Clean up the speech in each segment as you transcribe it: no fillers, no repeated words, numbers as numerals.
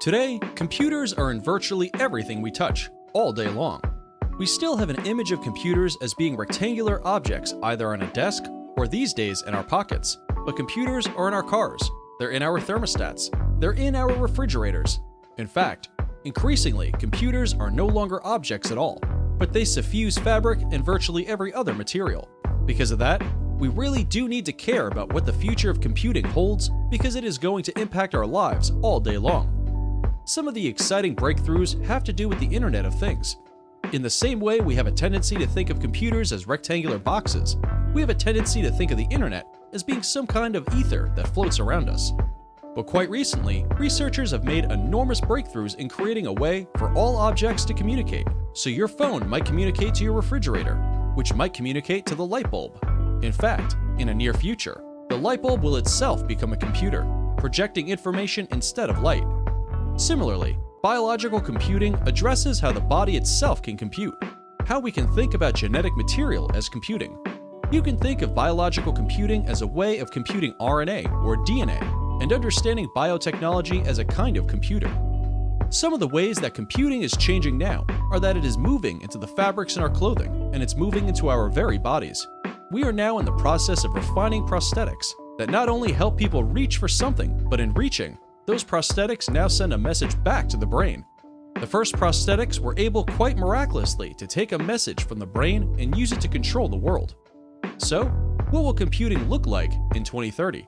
Today, computers are in virtually everything we touch, all day long. We still have an image of computers as being rectangular objects either on a desk or these days in our pockets. But computers are in our cars, they're in our thermostats, they're in our refrigerators. In fact, increasingly, computers are no longer objects at all, but they suffuse fabric and virtually every other material. Because of that, we really do need to care about what the future of computing holds because it is going to impact our lives all day long. Some of the exciting breakthroughs have to do with the Internet of Things. In the same way we have a tendency to think of computers as rectangular boxes, we have a tendency to think of the Internet as being some kind of ether that floats around us. But quite recently, researchers have made enormous breakthroughs in creating a way for all objects to communicate. So your phone might communicate to your refrigerator, which might communicate to the light bulb. In fact, in a near future, the light bulb will itself become a computer, projecting information instead of light. Similarly, biological computing addresses how the body itself can compute, how we can think about genetic material as computing. You can think of biological computing as a way of computing RNA or DNA, and understanding biotechnology as a kind of computer. Some of the ways that computing is changing now are that it is moving into the fabrics in our clothing, and it's moving into our very bodies. We are now in the process of refining prosthetics that not only help people reach for something, but in reaching, those prosthetics now send a message back to the brain. The first prosthetics were able quite miraculously to take a message from the brain and use it to control the world. So, what will computing look like in 2030?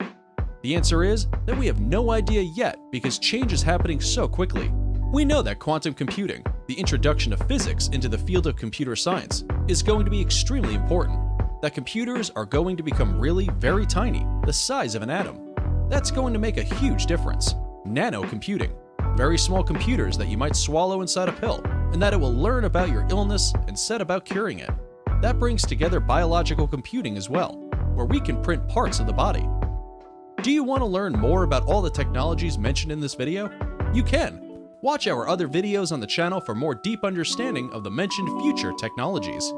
The answer is that we have no idea yet because change is happening so quickly. We know that quantum computing, the introduction of physics into the field of computer science, is going to be extremely important. That computers are going to become really very tiny, the size of an atom. That's going to make a huge difference. Nano computing, very small computers that you might swallow inside a pill, and that it will learn about your illness and set about curing it. That brings together biological computing as well, where we can print parts of the body. Do you want to learn more about all the technologies mentioned in this video? You can! Watch our other videos on the channel for more deep understanding of the mentioned future technologies.